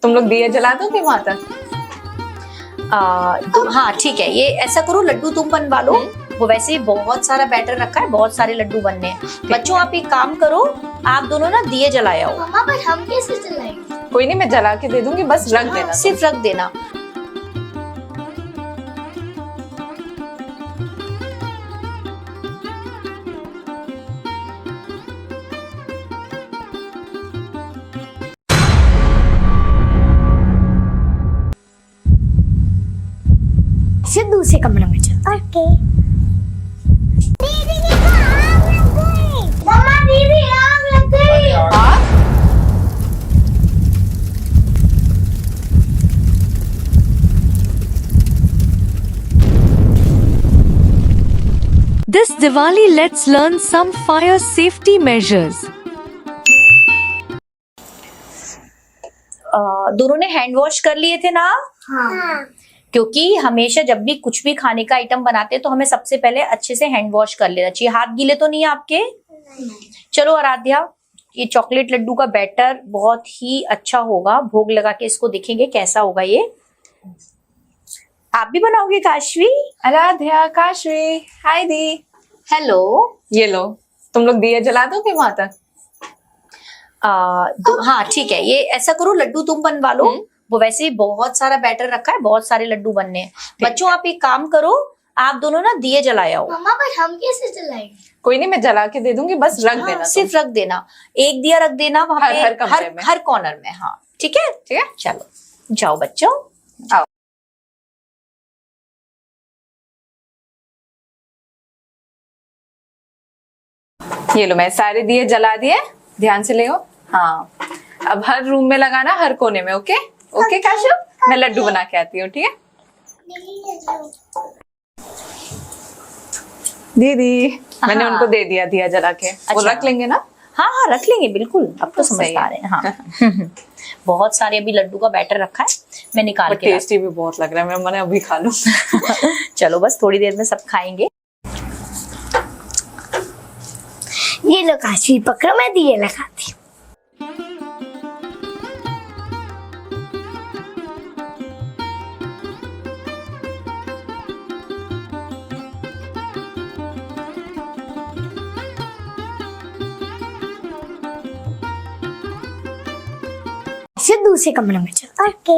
तुम लोग दिए जला दोगे वहां तक? तो हाँ ठीक है, ये ऐसा करो, लड्डू तुम बनवा लो। वो वैसे ही बहुत सारा बैटर रखा है, बहुत सारे लड्डू बनने हैं। बच्चों आप एक काम करो, आप दोनों ना दिए जलाए आओ। मम्मा पर हम कैसे जलाएंगे? कोई नहीं, मैं जला के दे दूंगी, बस रख देना। सिर्फ रख देना। फिर दूसरे कमरे में चल। ओके। दीदी देखो, आग लग गई। मम्मा दीदी आग लग गई। This Diwali, let's learn some fire safety measures. दोनों ने हैंड वॉश कर लिए थे ना? हाँ। क्योंकि हमेशा जब भी कुछ भी खाने का आइटम बनाते हैं तो हमें सबसे पहले अच्छे से हैंड वॉश कर लेना चाहिए। हाथ गीले तो नहीं है आपके? चलो आराध्या, ये चॉकलेट लड्डू का बैटर बहुत ही अच्छा होगा, भोग लगा के इसको देखेंगे कैसा होगा ये। आप भी बनाओगे काशवी? आराध्या, काशवी, हाय दी। हेलो। ये लो, तुम लोग दिए जला दोगे वहां तक? हाँ ठीक है, ये ऐसा करो, लड्डू तुम बनवा लो। वो वैसे ही बहुत सारा बैटर रखा है, बहुत सारे लड्डू बनने हैं। बच्चों आप एक काम करो, आप दोनों ना दिए जलाए आओ। मम्मा पर हम कैसे जलाएंगे? कोई नहीं, मैं जला के दे दूंगी, बस रख देना। सिर्फ रख देना, एक दिया रख देना वहां पे, हर कमरे में, हर कॉर्नर में। हाँ ठीक है, ठीक है। चलो जाओ बच्चों, आओ। ये लो, मैं सारे दिए जला दिए, ध्यान से ले हो। हाँ, अब हर रूम में लगाना, हर कोने में। ओके ओके काशू, मैं लड्डू बना के आती हूँ, ठीक है? दीदी, मैंने उनको दे दिया दिया जला के। वो अच्छा। रख लेंगे ना? हाँ हाँ रख लेंगे बिल्कुल, अब तो सही समझदार है। हाँ बहुत सारे अभी लड्डू का बैटर रखा है, मैं निकाल के टेस्टी भी बहुत लग रहा है, मैंने अभी खा लूं। चलो बस थोड़ी देर में सब खाएंगे। ये लो काशी पकड़ो, मैं दिए लगाती हूँ। फिर दूसरे कमरे में चल। ओके।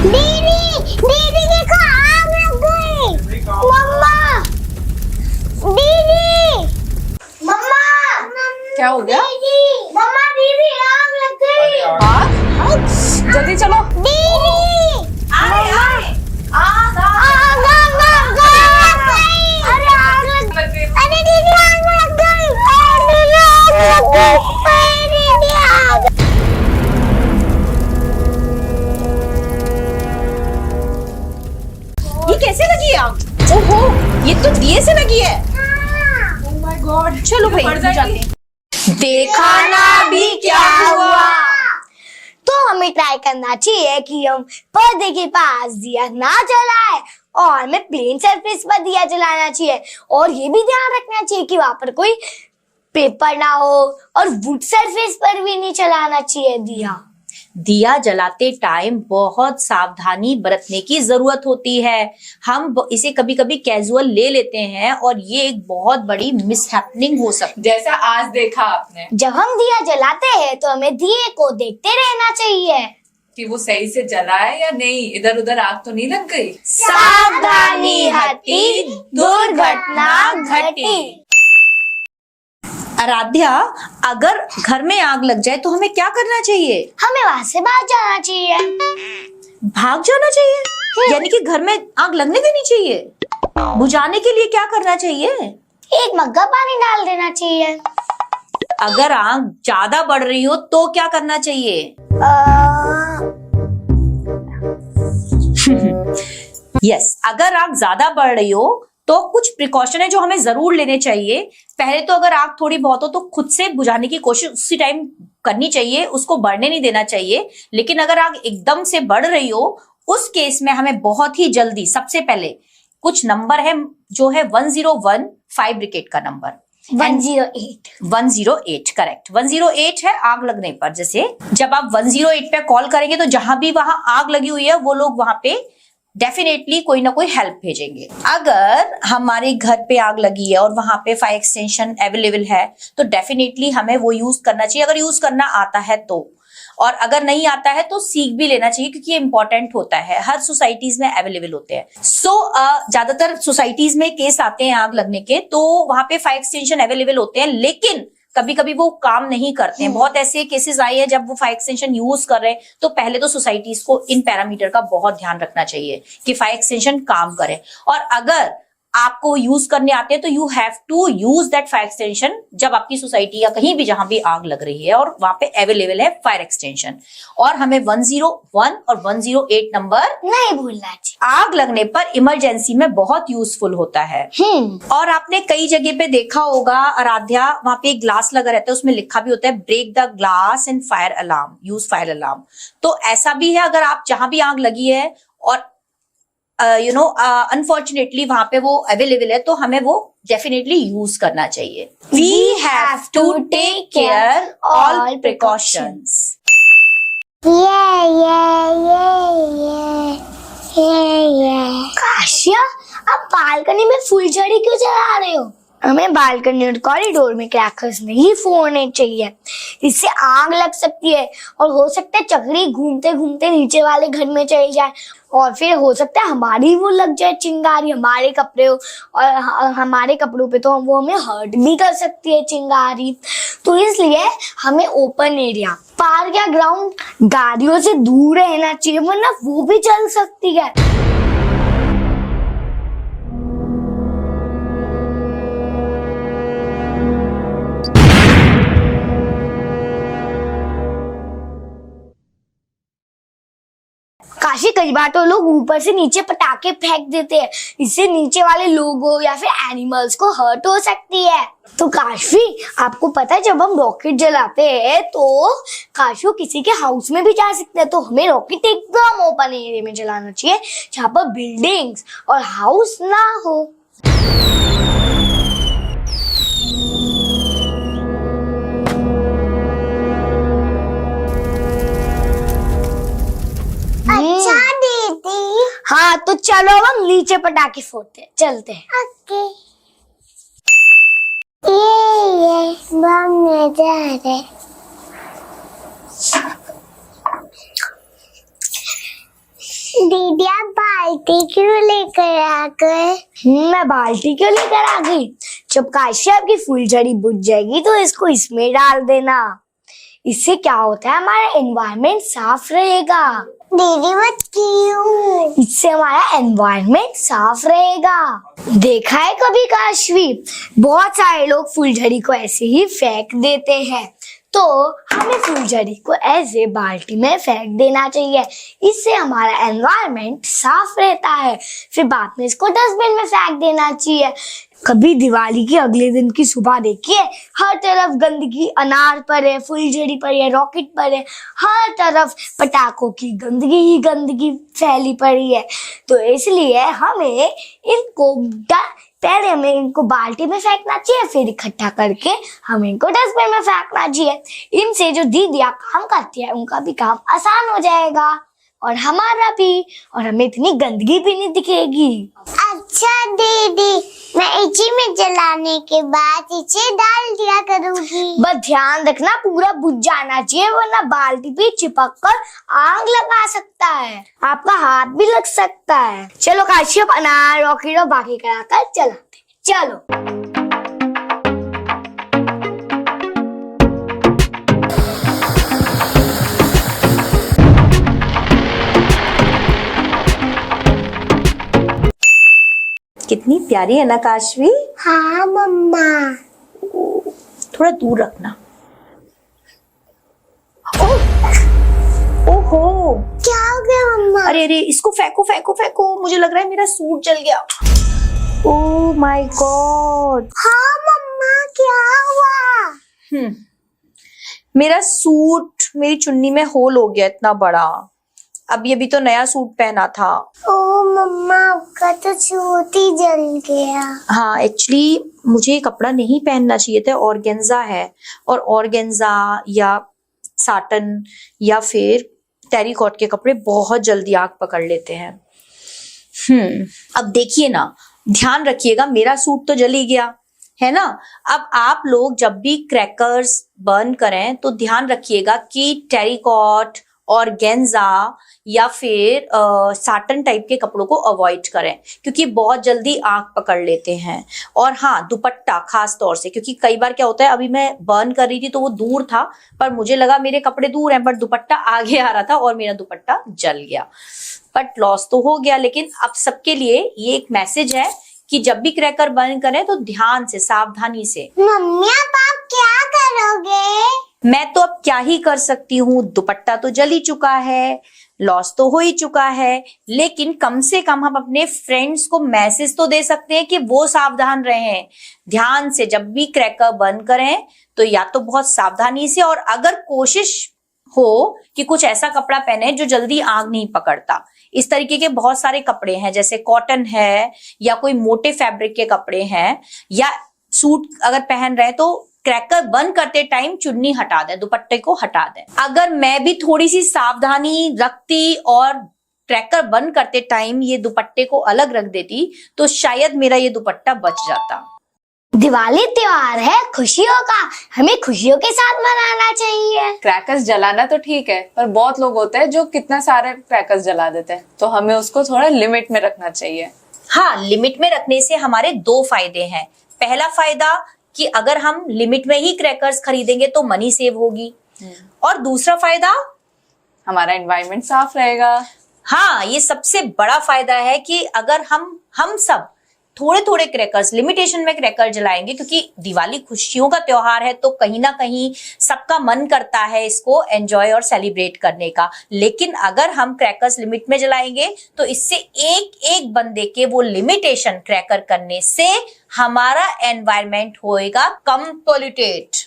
दीदी देखो, आग लग गई। मम्मा दीदी, मम्मा क्या हो गया? मम्मा दीदी आग लग गई। हाँ, जल्दी चलो। दीदी आए आए, आग लग गई। अरे आग लग गई। अरे दीदी आग लग गई। दीदी आग लग गई। दीदी आग। ये कैसे लगी आग? ओहो, ये तो दिए से लगी है। ओह माय गॉड, चलो भाई पड़ जाते जाएगी। हैं। देखा ना अभी क्या हुआ। तो हमें ट्राई करना चाहिए कि हम पर्दे के पास दिया ना जलाए और हमें प्लेन सरफेस पर दिया जलाना चाहिए। और ये भी ध्यान रखना चाहिए कि वहां पर कोई पेपर ना हो और वुड सरफेस पर भी नहीं चलाना चाहिए दिया। दिया जलाते टाइम बहुत सावधानी बरतने की जरूरत होती है। हम इसे कभी कभी कैजुअल ले लेते हैं और ये एक बहुत बड़ी मिसहैपनिंग हो सकती जैसा आज देखा आपने जब हम दिया जलाते हैं तो हमें दिए को देखते रहना चाहिए कि वो सही से जला है या नहीं, इधर उधर आग तो नहीं लग गई। सावधानी हटी दुर्घटना घटी। आराध्या, अगर घर में आग लग जाए तो हमें क्या करना चाहिए? हमें वहां से भाग जाना चाहिए। भाग जाना चाहिए? यानी कि घर में आग लगने देनी चाहिए? बुझाने के लिए क्या करना चाहिए? एक मग्गा पानी डाल देना चाहिए। अगर आग ज्यादा बढ़ रही हो तो क्या करना चाहिए? यस, अगर आग ज्यादा बढ़ रही हो तो कुछ प्रिकॉशन है जो हमें जरूर लेने चाहिए। पहले तो अगर आग थोड़ी बहुत हो तो खुद से बुझाने की कोशिश उसी टाइम करनी चाहिए, उसको बढ़ने नहीं देना चाहिए। लेकिन अगर आग एकदम से बढ़ रही हो उस केस में हमें बहुत ही जल्दी सबसे पहले कुछ नंबर है जो है 101 फायर ब्रिगेड का नंबर 108 108 करेक्ट 108 है आग लगने पर। जैसे जब आप 108 पे कॉल करेंगे तो जहां भी वहां आग लगी हुई है वो लोग वहां पे डेफिनेटली कोई ना कोई हेल्प भेजेंगे। अगर हमारे घर पे आग लगी है और वहां पे फायर एक्सटेंशन अवेलेबल है तो डेफिनेटली हमें वो यूज करना चाहिए, अगर यूज करना आता है तो। और अगर नहीं आता है तो सीख भी लेना चाहिए क्योंकि ये इंपॉर्टेंट होता है, हर सोसाइटीज में अवेलेबल होते हैं। ज्यादातर सोसाइटीज में केस आते हैं आग लगने के तो वहां पे फायर एक्सटेंशन अवेलेबल होते हैं, लेकिन कभी कभी वो काम नहीं करते हैं। बहुत ऐसे केसेस आए हैं जब वो फायर एक्सटेंशन यूज कर रहे हैं तो पहले तो सोसाइटीज को इन पैरामीटर का बहुत ध्यान रखना चाहिए कि फायर एक्सटेंशन काम करे। और अगर आपको यूज करने आते हैं तो you have to use that fire extension जब आपकी सोसाइटी या कहीं भी जहां भी आग लग रही है और वहां पे अवेलेबल है फायर एक्सटेंशन। और हमें 101 और 108 नंबर नहीं भूलना चाहिए, आग लगने पर इमरजेंसी में बहुत यूजफुल होता है। और आपने कई जगह पे देखा होगा आराध्या, वहां पे एक ग्लास लगा रहता है, उसमें लिखा भी होता है break the glass and fire alarm, use fire alarm. तो ऐसा भी है, अगर आप जहां भी आग लगी है और अनफॉर्चुनेटली वहां पे वो अवेलेबल है तो हमें वो डेफिनेटली यूज करना चाहिए। We have to take care all precautions. Kashia, आप बालकनी में फुलझड़ी क्यों जला रहे हो? हमें बालकनी और कॉरिडोर में क्रैकर्स नहीं फोड़ने चाहिए, इससे आग लग सकती है और हो सकता है चक्री घूमते घूमते नीचे वाले घर में चली जाए और फिर हो सकता है हमारी वो लग जाए चिंगारी, हमारे कपड़े और हमारे कपड़ों पे तो वो हमें हर्ट भी कर सकती है चिंगारी। तो इसलिए हमें ओपन एरिया, पार्क या ग्राउंड, गाड़ियों से दूर रहना चाहिए वरना वो भी जल सकती है। काशी, कई बार तो लोग ऊपर से नीचे पटाखे फेंक देते हैं, इससे नीचे वाले लोगों या फिर एनिमल्स को हर्ट हो सकती है। तो काशी, आपको पता है जब हम रॉकेट जलाते हैं तो काशू किसी के हाउस में भी जा सकते हैं, तो हमें रॉकेट एकदम ओपन एरिया में जलाना चाहिए जहाँ पर बिल्डिंग्स और हाउस ना हो। अच्छा दीदी। हाँ तो चलो अब हम नीचे पटाखे फोड़ते हैं, चलते हैं। ओके। ये बम मजा आ रहा है। दीदी आप बाल्टी क्यों लेकर आ गए? मैं बाल्टी क्यों लेकर आ गई? जब काशी आपकी फुलझड़ी बुझ जाएगी तो इसको इसमें डाल देना, इससे क्या होता है हमारा एनवायरनमेंट साफ रहेगा। दीदी मत क्यों? इससे हमारा एनवायरनमेंट साफ रहेगा। देखा है कभी काशवी, बहुत सारे लोग फुलझड़ी को ऐसे ही फेंक देते हैं, तो हमें फुलझड़ी को ऐसे बाल्टी में फेंक देना चाहिए, इससे हमारा एनवायरनमेंट साफ रहता है। फिर बाद में इसको डस्टबिन में फेंक देना चाहिए। कभी दिवाली के अगले दिन की सुबह देखिए, हर तरफ गंदगी, अनार पर है, फुलझड़ी पर है, रॉकेट पर है, हर तरफ पटाखों की गंदगी ही गंदगी फैली पड़ी है। तो इसलिए हमें इनको पहले हमें इनको बाल्टी में फेंकना चाहिए, फिर इकट्ठा करके हमें इनको डस्टबिन में फेंकना चाहिए। इनसे जो दीदियाँ काम करती है उनका भी काम आसान हो जाएगा और हमारा भी, और हमें इतनी गंदगी भी नहीं दिखेगी। अच्छा दीदी, मैं इसी में जलाने के बाद इसे डाल दिया करूंगी। बस ध्यान रखना पूरा बुझ जाना चाहिए वरना बाल्टी पे चिपक कर आग लगा सकता है, आपका हाथ भी लग सकता है। चलो काशी, अब अनार, रॉकेट और बाकी कराकर चलाते हैं, चलो। कितनी प्यारी है ना काशवी? हाँ मम्मा। थोड़ा दूर रखना। ओहो, क्या हो गया मम्मा? अरे अरे, इसको फेंको फेंको फेंको, मुझे लग रहा है मेरा सूट जल गया। Oh my God. हाँ मम्मा, क्या हुआ? मेरा सूट, मेरी चुन्नी में होल हो गया इतना बड़ा। अभी अभी तो नया सूट पहना था। ओ मम्मा, आपका तो सूट ही जल गया। हाँ, एक्चुअली मुझे ये कपड़ा नहीं पहनना चाहिए था, ऑर्गेन्जा है, और ऑर्गेन्जा या साटन या फिर टेरिकॉट के कपड़े बहुत जल्दी आग पकड़ लेते हैं। अब देखिए ना, ध्यान रखिएगा, मेरा सूट तो जल ही गया है ना। अब आप लोग जब भी क्रैकर्स बर्न करें तो ध्यान रखिएगा कि टेरिकॉट, ऑर्गेन्जा या फिर साटन टाइप के कपड़ों को अवॉइड करें, क्योंकि बहुत जल्दी आग पकड़ लेते हैं। और हाँ, दुपट्टा खास तौर से, क्योंकि कई बार क्या होता है, अभी मैं बर्न कर रही थी तो वो दूर था, पर मुझे लगा मेरे कपड़े दूर हैं, बट दुपट्टा आगे आ रहा था और मेरा दुपट्टा जल गया। बट लॉस तो हो गया, लेकिन अब सबके लिए ये एक मैसेज है कि जब भी क्रैकर बर्न करें तो ध्यान से, सावधानी से। मम्मी, अब आप क्या करोगे? मैं तो अब क्या ही कर सकती हूँ, दुपट्टा तो जल ही चुका है, लॉस तो हो ही चुका है, लेकिन कम से कम हम अपने फ्रेंड्स को मैसेज तो दे सकते हैं कि वो सावधान रहें। ध्यान से जब भी क्रैकर बर्न करें तो या तो बहुत सावधानी से, और अगर कोशिश हो कि कुछ ऐसा कपड़ा पहने जो जल्दी आग नहीं पकड़ता। इस तरीके के बहुत सारे कपड़े हैं, जैसे कॉटन है या कोई मोटे फैब्रिक के कपड़े हैं, या सूट अगर पहन रहे तो क्रैकर बंद करते टाइम चुन्नी हटा दें, दुपट्टे को हटा दें। अगर मैं भी थोड़ी सी सावधानी रखती और क्रैकर बंद करते टाइम ये दुपट्टे को अलग रख देती तो शायद मेरा ये दुपट्टा बच जाता। दिवाली त्योहार है खुशियों का, हमें खुशियों के साथ मनाना चाहिए। क्रैकर्स जलाना तो ठीक है, पर बहुत लोग होते हैं जो कितना सारे क्रैकर्स जला देते हैं, तो हमें उसको थोड़ा लिमिट में रखना चाहिए। हाँ, लिमिट में रखने से हमारे दो फायदे हैं। पहला फायदा कि अगर हम लिमिट में ही क्रैकर्स खरीदेंगे तो मनी सेव होगी, और दूसरा फायदा हमारा एनवायरनमेंट साफ रहेगा। हाँ, ये सबसे बड़ा फायदा है कि अगर हम सब थोड़े थोड़े क्रैकर्स लिमिटेशन में क्रैकर जलाएंगे, क्योंकि दिवाली खुशियों का त्योहार है तो कहीं ना कहीं सबका मन करता है इसको एंजॉय और सेलिब्रेट करने का। लेकिन अगर हम क्रैकर्स लिमिट में जलाएंगे तो इससे एक एक बंदे के वो लिमिटेशन क्रैकर करने से हमारा एनवायरनमेंट होएगा कम पॉल्यूटेड।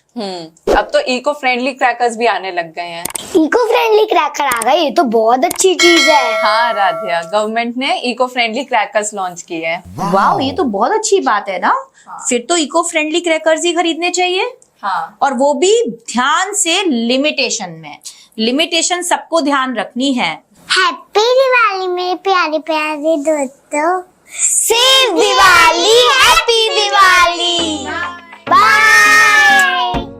अब तो इको फ्रेंडली क्रैकर्स भी आने लग गए हैं। इको फ्रेंडली क्रैकर आ गए, ये तो बहुत अच्छी चीज है। हाँ राधिया, गवर्नमेंट ने इको फ्रेंडली क्रैकर्स लॉन्च किए हैं। वाह, ये तो बहुत अच्छी बात है ना। फिर तो इको फ्रेंडली क्रैकर्स ही खरीदने चाहिए। हाँ, और वो भी ध्यान से, लिमिटेशन में। लिमिटेशन सबको ध्यान रखनी है। हैप्पी दिवाली मेरे प्यारे प्यारे दोस्तों। Safe Diwali, happy Diwali, bye.